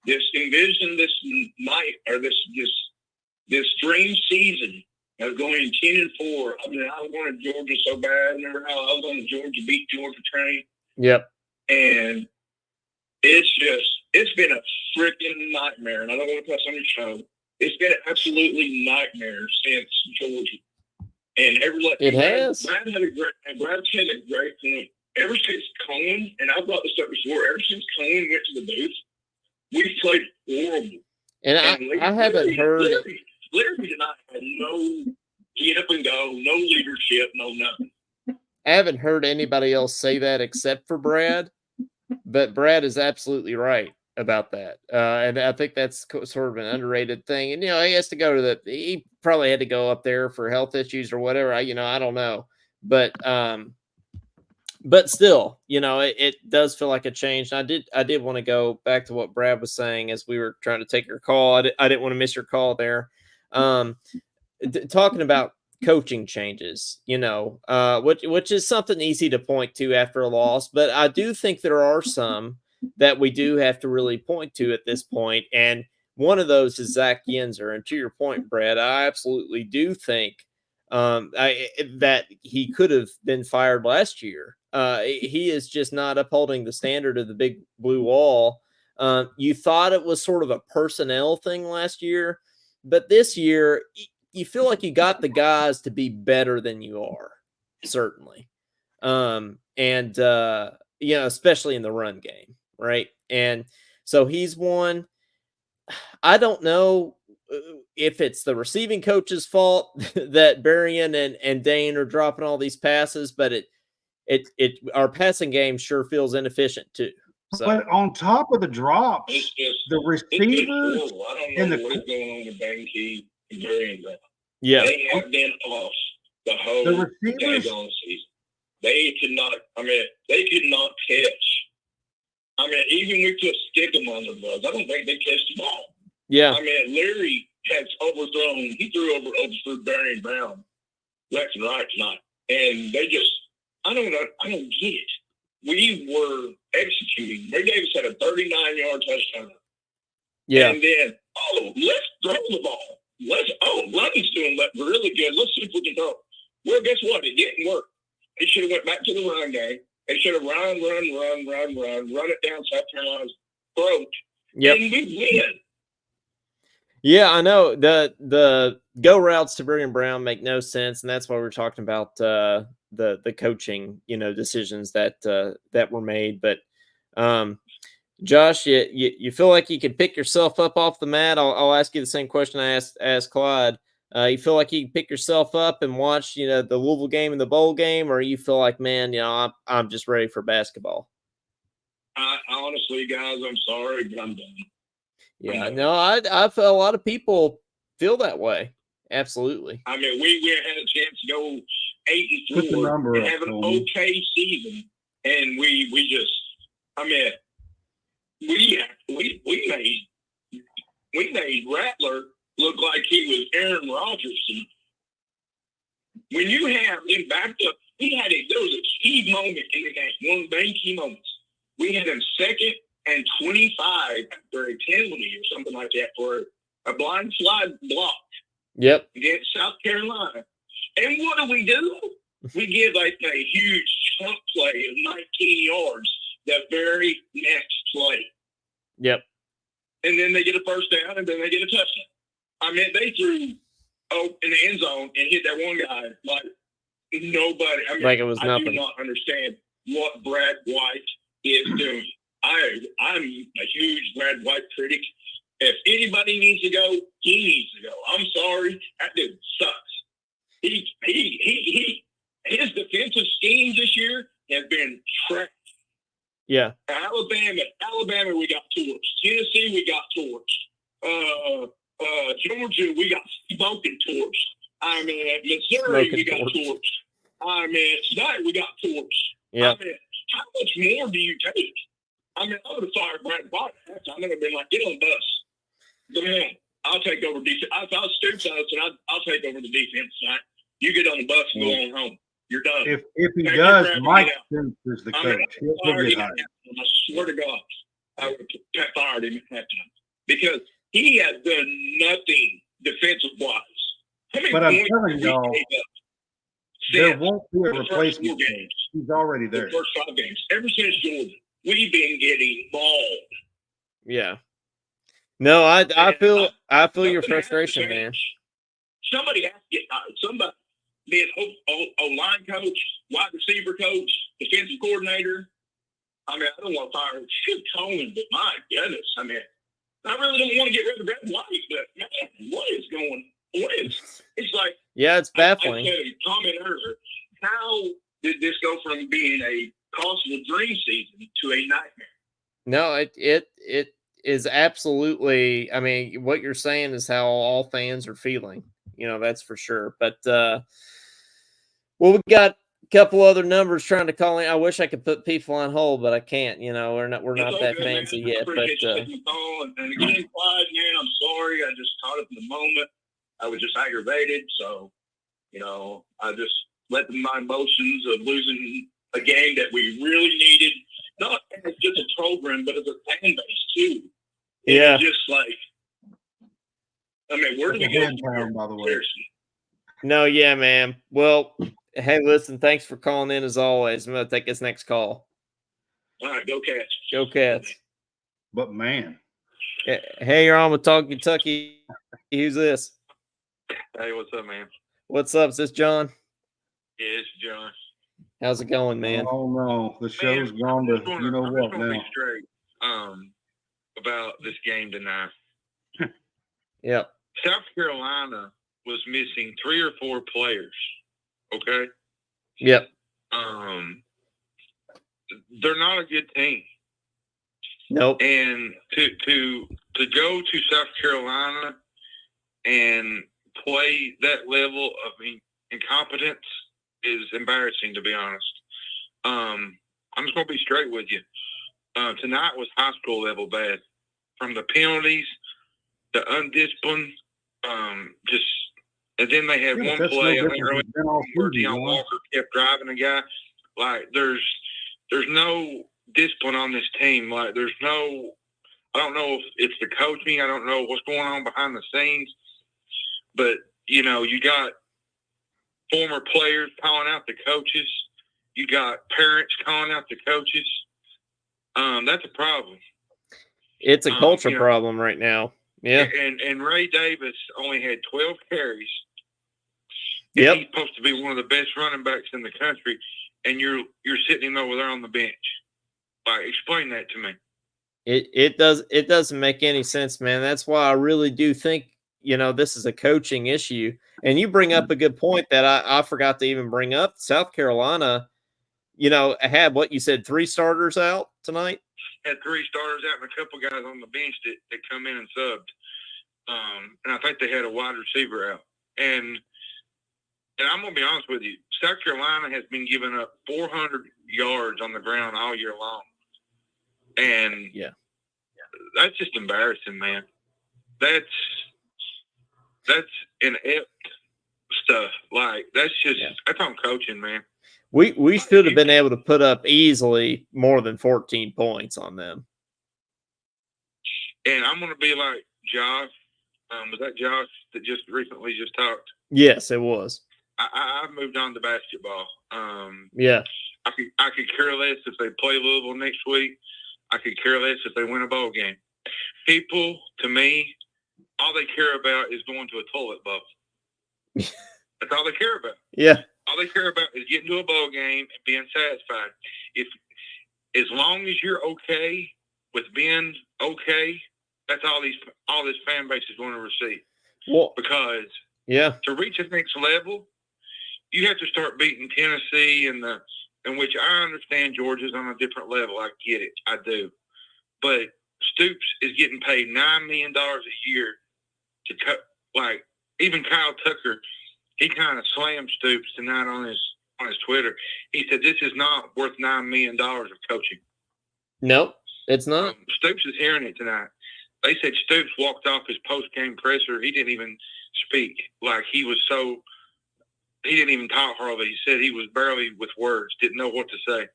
this this night, or this dream season of going 10-4. I wanted Georgia so bad. Remember how I was on the Georgia beat Georgia train? Yep. And it's been a freaking nightmare. And I don't want to cuss on your show. It's been an absolutely nightmare since Georgia. And it has. Brad had a great point. Ever since Cohen, and I've brought this up before, ever since Cohen went to the booth, we've played horrible. And I haven't heard. Larry and I had no get up and go, no leadership, no nothing. I haven't heard anybody else say that except for Brad, but Brad is absolutely right about that. And I think that's sort of an underrated thing. And, he has to go to he probably had to go up there for health issues or whatever. I don't know. But still, it does feel like a change. And I did want to go back to what Brad was saying as we were trying to take your call. I didn't want to miss your call there. Talking about coaching changes, which is something easy to point to after a loss, but I do think there are some that we do have to really point to at this point, and one of those is Zach Yenser. And to your point, Brad, I absolutely do think that he could have been fired last year. He is just not upholding the standard of the big blue wall. You thought it was sort of a personnel thing last year, but this year you feel like you got the guys to be better than you are, certainly. Especially in the run game, right? And so he's one. I don't know if it's the receiving coach's fault that Berrien and Dane are dropping all these passes, but our passing game sure feels inefficient too. So. But on top of the drops, the receivers and what is going on with Dane Key and Berrien. Yeah, they have been off the whole season. They could not. They could not catch. Even we put Stickum on the bus, I don't think they catch the ball. Yeah. Larry has overthrown. He overthrew Berrien Brown left and right tonight, and they just. I don't get it. We were executing. Ray Davis had a 39-yard touchdown. Yeah. And then, let's throw the ball. Lundy's doing really good. Let's see if we can throw. Well, guess what? It didn't work. They should have went back to the run game. They should have run it down South Carolina's throat. Yep. And we win. Yeah, I know. The go routes to Berrien Brown make no sense, and that's why we're talking about the coaching, decisions that were made. But Josh, you feel like you could pick yourself up off the mat? I'll ask you the same question I asked Clyde. You feel like you can pick yourself up and watch, the Louisville game and the bowl game, or you feel like, man, I'm just ready for basketball? Honestly, guys, I'm sorry, but I'm done. Yeah, no, I feel a lot of people feel that way. Absolutely. We had a chance to go 8-4 and have an okay season, and we just, we made Rattler look like he was Aaron Rodgers. When you have him backed up, there was a key moment in the game, one of the main key moments. We had him 2nd and 25 after a penalty or something like that for a blind slide block. Yep. Against South Carolina. And what do? We give a huge chunk play of 19 yards the very next play. Yep. And then they get a first down, and then they get a touchdown. They threw in the end zone and hit that one guy like nobody. Like it was nothing. I do not understand what Brad White is doing. I'm a huge Brad White critic. If anybody needs to go, he needs to go. I'm sorry, that dude sucks. His defensive schemes this year have been trash. Yeah. Alabama, we got torched. Tennessee, we got torched. Georgia, we got smoking torched. I mean, Missouri, we got torched. I mean, tonight we got torched. Yeah. I mean, how much more do you take? I mean, I would have fired Brad Bott. I would have been like, get on the bus. Go ahead. I'll take over defense. If I was Stoops, I'll take over the defense tonight. You get on the bus and go on home. You're done. If he does, Mike Stoops is the coach. He'll get hired. I swear to God, I would have fired him at that time because he has done nothing defensive-wise. But I'm telling y'all, there won't be a replacement. He's already there. The first 5 games. Ever since Jordan, we've been getting mauled. Yeah. No, I feel your frustration, man. Somebody has to get somebody, be it O-line coach, wide receiver coach, defensive coordinator. I mean, I don't want to fire Chip Cohen, but my goodness, I mean, I really don't want to get rid of Brad White, but man, what is going? It's like, yeah, it's baffling. I said a comment earlier. How did this go from being a possible dream season to a nightmare? No, it is absolutely. I mean, what you're saying is how all fans are feeling. That's for sure. But well, we got a couple other numbers trying to call in. I wish I could put people on hold, but I can't. We're not that fancy yet. But and again, Clyde, man, I'm sorry. I just caught up in the moment. I was just aggravated, so I just let my emotions of losing a game that we really needed, not as just a program, but as a fan base too. Yeah, it's just like, I mean, where do we go? By the way. No, yeah, man. Well, hey, listen, thanks for calling in as always. I'm gonna take this next call. All right, go Cats. Go Cats. But man, hey, you're on with Talk Kentucky. Who's this? Hey, what's up, man? What's up? Is this John? Yeah, it's John. How's it going, man? Oh no, the show's gone to you know what now. Be straight, about this game tonight. Yep. South Carolina was missing 3 or 4 players. Okay. Yep. They're not a good team. Nope. And to go to South Carolina and play that level of incompetence is embarrassing, to be honest. I'm just going to be straight with you. Tonight was high school level bad. From the penalties, the undisciplined, and then they had one play, I think early, where Deion Walker kept driving a guy. Like, there's no discipline on this team. Like, I don't know if it's the coaching. I don't know what's going on behind the scenes. But, you got former players calling out the coaches. You got parents calling out the coaches. That's a problem. It's a culture problem right now. Yeah. And Ray Davis only had 12 carries. Yep. He's supposed to be one of the best running backs in the country, and you're sitting over there on the bench. Like, explain that to me. It doesn't make any sense, man. That's why I really do think this is a coaching issue. And you bring up a good point that I forgot to even bring up. South Carolina, had what you said, 3 starters out tonight. Had 3 starters out and a couple guys on the bench that come in and subbed. And I think they had a wide receiver out. And I'm going to be honest with you, South Carolina has been giving up 400 yards on the ground all year long. And yeah, that's just embarrassing, man. That's inept stuff. Like, that's on coaching, man. We should have been able to put up easily more than 14 points on them. And I'm going to be like Josh. Was that Josh that just recently just talked? Yes, it was. I've moved on to basketball. Yeah. I could care less if they play Louisville next week. I could care less if they win a bowl game. People, to me, all they care about is going to a toilet bowl. That's all they care about. Yeah. All they care about is getting to a bowl game and being satisfied. As long as you're okay with being okay, that's all this fan base is going to receive. Well, because to reach the next level, you have to start beating Tennessee in which I understand Georgia's on a different level. I get it. I do. But Stoops is getting paid $9 million a year to cut. Like, even Kyle Tucker, he kind of slammed Stoops tonight on his Twitter. He said, this is not worth $9 million of coaching. Nope, it's not. Stoops is hearing it tonight. They said Stoops walked off his post-game presser. He didn't even speak. Like, he didn't even talk hardly. He said he was barely with words, didn't know what to say.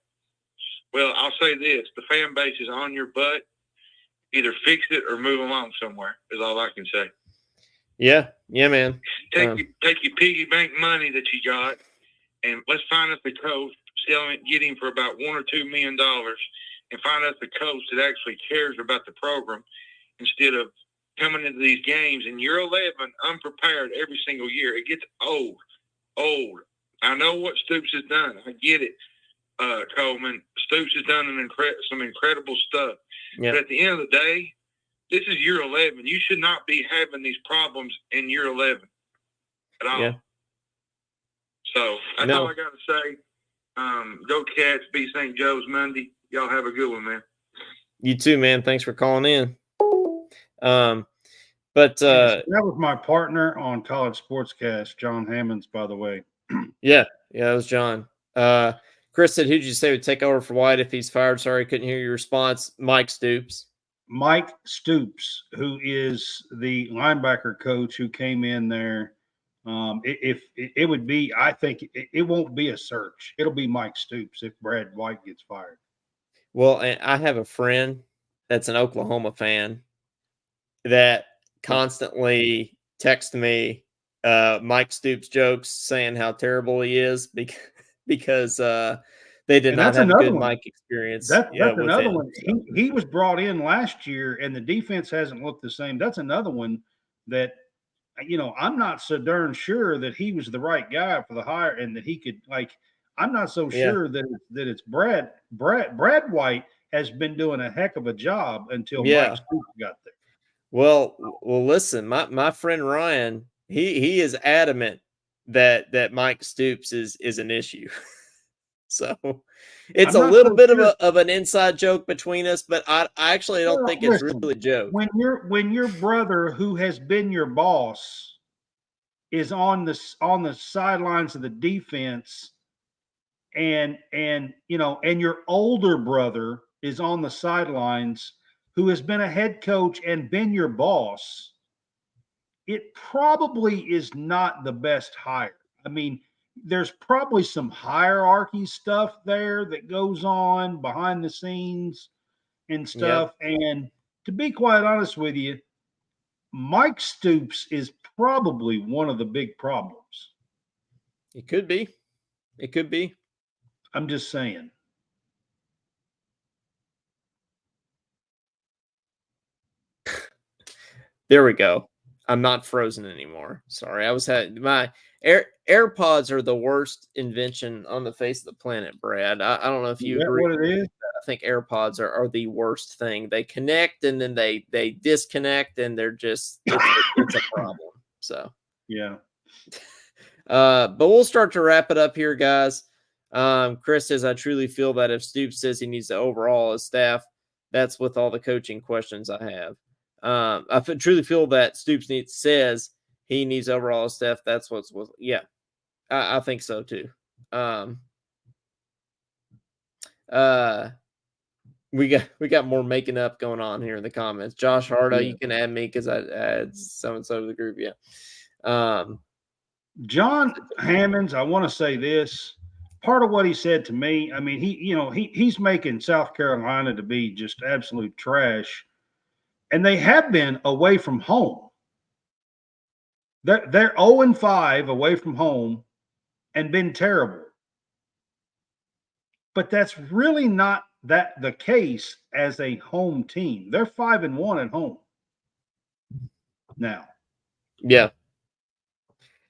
Well, I'll say this. The fan base is on your butt. Either fix it or move along somewhere is all I can say. Yeah, man. Take your piggy bank money that you got, and let's find us a coach, get him for about $1 or $2 million, and find us a coach that actually cares about the program instead of coming into these games in year 11 unprepared every single year. It gets old. I know what Stoops has done. I get it, Coleman. Stoops has done some incredible stuff. Yeah. But at the end of the day, this is year 11. You should not be having these problems in year 11 at all. Yeah. So that's all I got to say. Go Cats, beat St. Joe's Monday. Y'all have a good one, man. You too, man. Thanks for calling in. That was my partner on College SportsCast, John Hammonds, by the way. Yeah, that was John. Chris said, who'd you say would take over for White if he's fired? Sorry, couldn't hear your response. Mike Stoops. Mike Stoops, who is the linebacker coach who came in there. It would be, I think it won't be a search. It'll be Mike Stoops if Brad White gets fired. Well, and I have a friend that's an Oklahoma fan that constantly texts me Mike Stoops jokes saying how terrible he is because they did not have a good Mike experience. That's another one. He was brought in last year, and the defense hasn't looked the same. That's another one that, I'm not so darn sure that he was the right guy for the hire and that he could, I'm not so sure that it's Brad White has been doing a heck of a job until Mike Stoops got there. Well, listen, my friend Ryan, he is adamant that Mike Stoops is an issue. So it's a little bit of an inside joke between us, but I actually don't think it's really a joke. When your brother, who has been your boss, is on the sidelines of the defense, and your older brother is on the sidelines, who has been a head coach and been your boss, it probably is not the best hire. I mean, there's probably some hierarchy stuff there that goes on behind the scenes and stuff. Yep. And to be quite honest with you, Mike Stoops is probably one of the big problems. It could be. I'm just saying. There we go. I'm not frozen anymore. Sorry. My AirPods are the worst invention on the face of the planet, Brad. I don't know if you agree. What it is? I think AirPods are the worst thing. They connect and then they disconnect, and they're just it's a problem. So yeah. But we'll start to wrap it up here, guys. Chris says, I truly feel that if Stoops says he needs to overhaul his staff, that's with all the coaching questions I have. I truly feel that Stoops says he needs overall stuff. That's I think so too. We got more making up going on here in the comments. Josh Harda, you can add me because I add so and so to the group. Yeah. John Hammonds, I want to say this. Part of what he said to me, I mean, he's making South Carolina to be just absolute trash. And they have been away from home. They're 0-5 away from home and been terrible. But that's really not the case as a home team. They're 5-1 at home now. Yeah.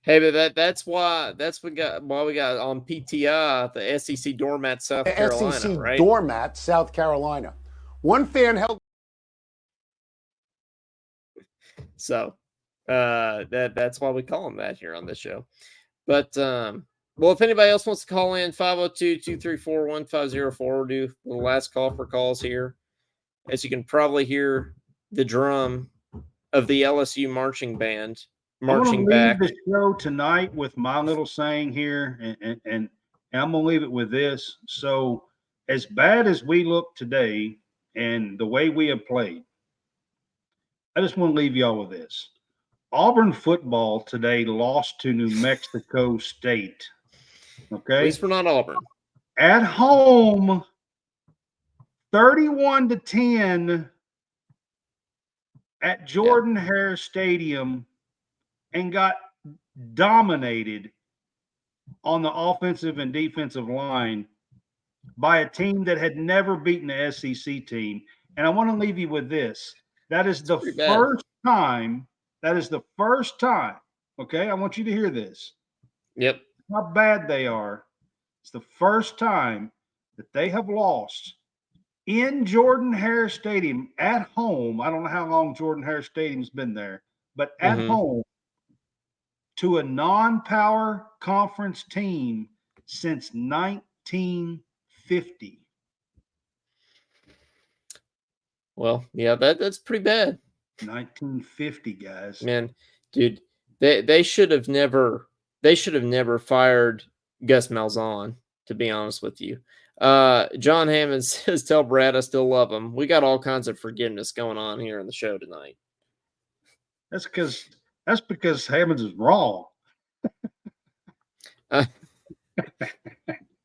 Hey, but that's why we got on PTI the SEC doormat South Carolina, SEC right? Doormat South Carolina. One fan held. So that's why we call them that here on this show. But Well, if anybody else wants to call in, 502-234-1504, we'll do the last call for calls here. As you can probably hear the drum of the LSU marching band marching I'm back. going to leave the show tonight with my little saying here, and I'm going to leave it with this. So, as bad as we look today and the way we have played, I just want to leave y'all with this. Auburn football today lost to New Mexico State. Okay. At least we're not Auburn. At home, 31-10 at Jordan-Hare Stadium, and got dominated on the offensive and defensive line by a team that had never beaten the SEC team. And I want to leave you with this. That is the first time. That is the first time. Okay. I want you to hear this. Yep. How bad they are. It's the first time that they have lost in Jordan-Hare Stadium at home. I don't know how long Jordan-Hare Stadium's been there, but at home to a non-power conference team since 1950. Well, yeah, that's pretty bad. 1950, guys. Man, dude, they should have never fired Gus Malzahn, to be honest with you. John Hammond says, tell Brad I still love him. We got all kinds of forgiveness going on here in the show tonight. That's because Hammonds is wrong.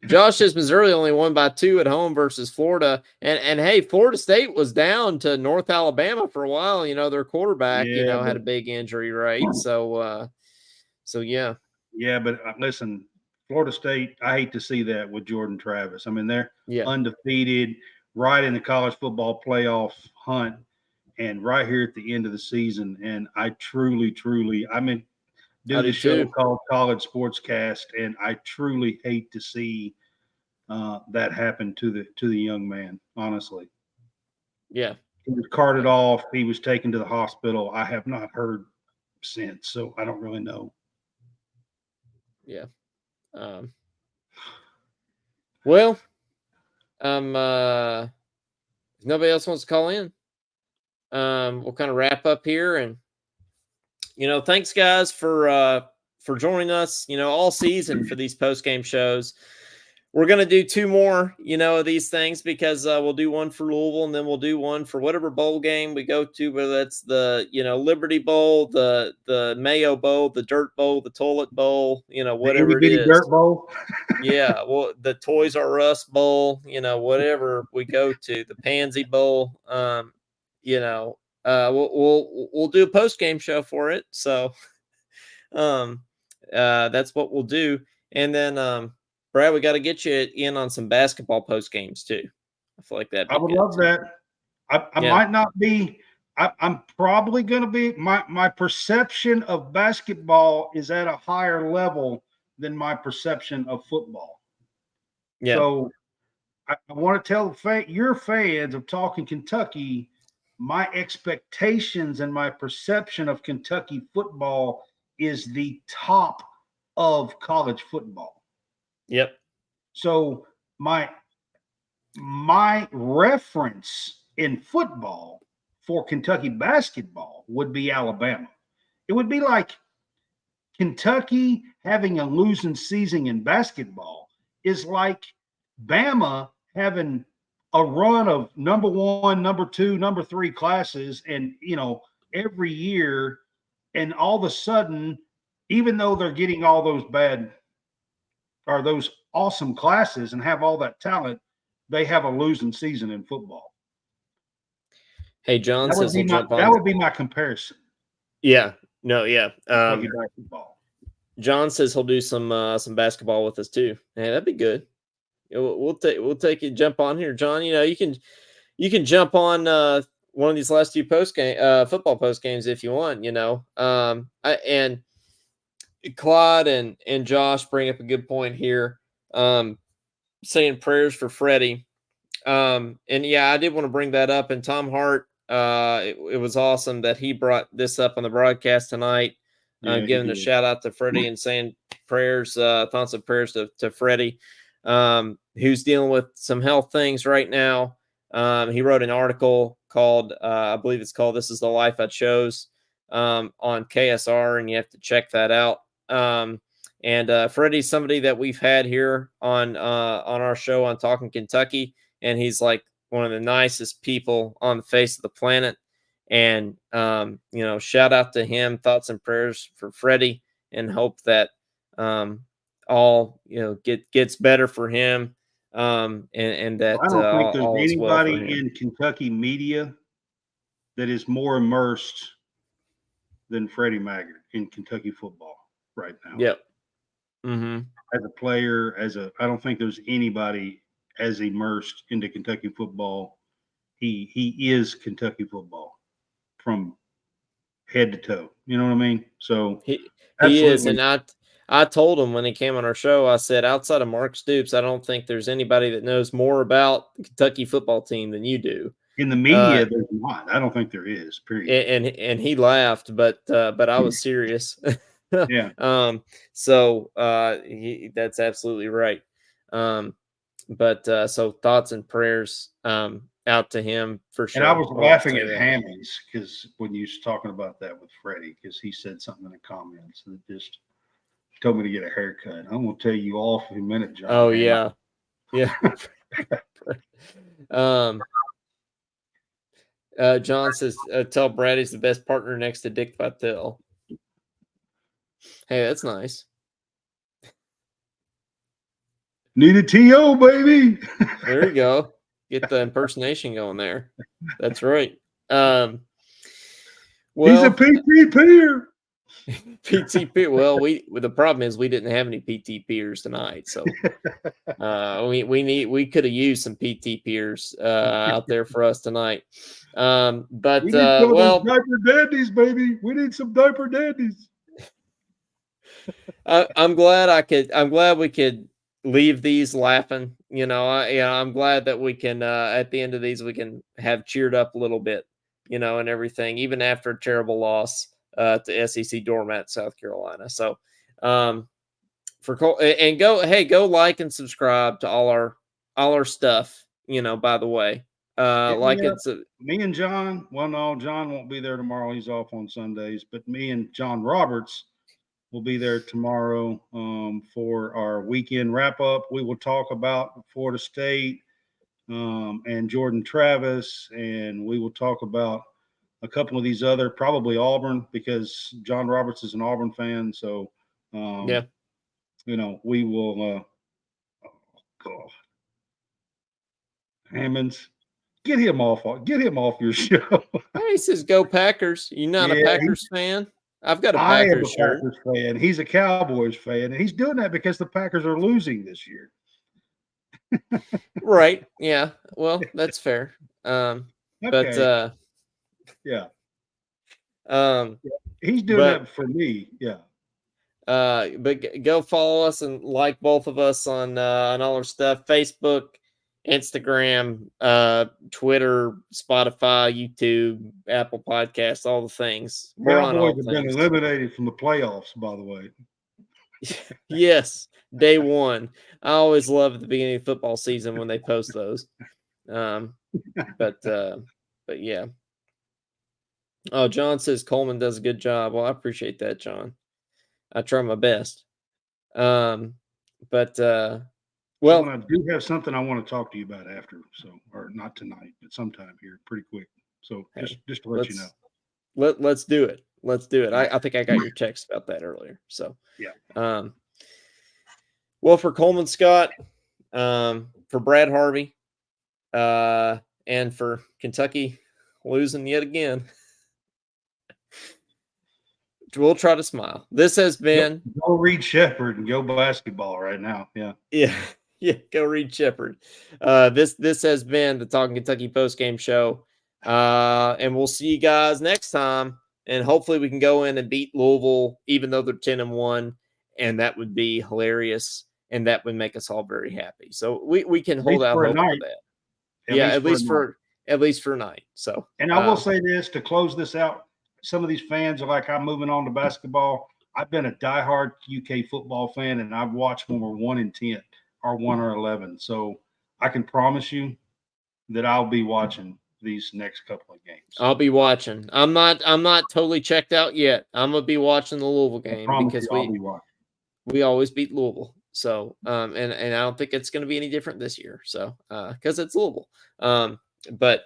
Josh says Missouri only won by 2 at home versus Florida. And hey, Florida State was down to North Alabama for a while. You know, their quarterback, had a big injury, right? So yeah. Yeah, but listen, Florida State, I hate to see that with Jordan Travis. I mean, they're undefeated, right in the college football playoff hunt, and right here at the end of the season. And I truly, do the show called College SportsCast, and I truly hate to see that happen to the young man. Honestly, yeah, he was carted off. He was taken to the hospital. I have not heard since, so I don't really know. Yeah. Well, if nobody else wants to call in, we'll kind of wrap up here. And thanks guys for joining us all season for these post-game shows. We're going to do 2 more of these things, because we'll do one for Louisville, and then we'll do one for whatever bowl game we go to, whether that's the Liberty Bowl, the Mayo Bowl, the Dirt Bowl, the Toilet Bowl, whatever it is. Dirt Bowl. Yeah, well, the Toys R Us Bowl, whatever we go to, the Pansy Bowl, we'll do a post game show for it. So, that's what we'll do. And then, Brad, we got to get you in on some basketball post games too. I feel like that. I would love that. I might not be. I'm probably going to be. My perception of basketball is at a higher level than my perception of football. Yeah. So I want to tell your fans of Talking Kentucky, my expectations and my perception of Kentucky football is the top of college football. Yep. So my reference in football for Kentucky basketball would be Alabama. It would be like Kentucky having a losing season in basketball is like Bama having a run of number 1, number 2, number 3 classes, and every year, and all of a sudden, even though they're getting all those bad or those awesome classes and have all that talent, they have a losing season in football. Hey, John says that would be my comparison. Yeah. No, yeah. Basketball. John says he'll do some basketball with us too. Hey, that'd be good. We'll take you jump on here, John. You can jump on one of these last 2 football post games if you want. And Claude and Josh bring up a good point here. Saying prayers for Freddie. And yeah, I did want to bring that up. And Tom Hart, it was awesome that he brought this up on the broadcast tonight, giving a shout out to Freddie and saying prayers to Freddie, who's dealing with some health things right now. He wrote an article called, I believe it's called "This Is the Life I Chose," on KSR, and you have to check that out. And Freddie's somebody that we've had here on our show on Talkin Kentucky, and he's like one of the nicest people on the face of the planet. And shout out to him. Thoughts and prayers for Freddie, and hope that all gets better for him. And that I don't think there's all is well for him. anybody in Kentucky media that is more immersed than Freddie Maggard in Kentucky football right now. Yep. Mm-hmm. As a player, I don't think there's anybody as immersed into Kentucky football. He is Kentucky football from head to toe. You know what I mean? So he is, and I told him when he came on our show, I said, outside of Mark Stoops, I don't think there's anybody that knows more about the Kentucky football team than you do. In the media, there's not. I don't think there is. Period. And he laughed, but I was serious. Yeah. So that's absolutely right. So thoughts and prayers out to him for sure. And I was laughing at Hammonds because when you was talking about that with Freddie, because he said something in the comments that just told me to get a haircut. I'm gonna tell you off in a minute, John. Oh yeah. John says, tell Brad he's the best partner next to Dick Vitale. Hey, that's nice. Need a TO, baby. There you go. Get the impersonation going there. That's right. Well, he's a PTPer. PTP. Well, the problem is we didn't have any PTPers tonight, so we could have used some PTPers out there for us tonight. But we need diaper dandies, baby. We need some diaper dandies. I'm glad we could leave these laughing. I'm glad that we can at the end of these we can have cheered up a little bit, and everything, even after a terrible loss to SEC doormat South Carolina. So go like and subscribe to all our stuff. By the way, me and John. Well, no, John won't be there tomorrow. He's off on Sundays. But me and John Roberts will be there tomorrow for our weekend wrap up. We will talk about Florida State and Jordan Travis, and we will talk about a couple of these other, probably Auburn, because John Roberts is an Auburn fan. So, we will. Hammonds, get him off your show. He says, "Go Packers." You're not a Packers fan? I've got a Packers shirt. Packers fan. He's a Cowboys fan, and he's doing that because the Packers are losing this year. Right. Yeah. Well, that's fair. Okay. But he's doing that for me. Yeah. But go follow us and like both of us on all our stuff: Facebook, Instagram, Twitter, Spotify, YouTube, Apple Podcasts, all the things. We're on all things. Have been eliminated from the playoffs, by the way. Yes, day one. I always love at the beginning of football season when they post those. But yeah. Oh, John says Coleman does a good job. Well, I appreciate that, John. I try my best. Well, I do have something I want to talk to you about after, or not tonight, but sometime here, pretty quick. So just to let you know. Let's do it. Let's do it. I think I got your text about that earlier. So yeah. Well, for Coleman Scott, for Brad Harvey, and for Kentucky losing yet again, we'll try to smile. This has been go Reed Shepherd and go basketball right now. Yeah. Go Reed Shepherd. This has been the Talkin Kentucky postgame show, and we'll see you guys next time. And hopefully we can go in and beat Louisville, even though they're 10-1, and that would be hilarious, and that would make us all very happy. So we can hold out hope for that. At least for a night. So, and I will say this to close this out: some of these fans are like, "I'm moving on to basketball." I've been a diehard UK football fan, and I've watched when we're 1-10 or 1 or 11. So I can promise you that I'll be watching these next couple of games. I'll be watching. I'm not totally checked out yet. I'm gonna be watching the Louisville game because we always beat Louisville. So and I don't think it's gonna be any different this year. So because it's Louisville. But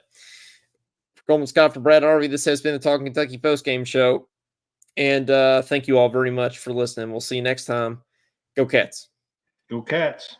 for Coleman Scott, for Brad Harvey, this has been the Talking Kentucky postgame show. And thank you all very much for listening. We'll see you next time. Go Cats. Go Cats.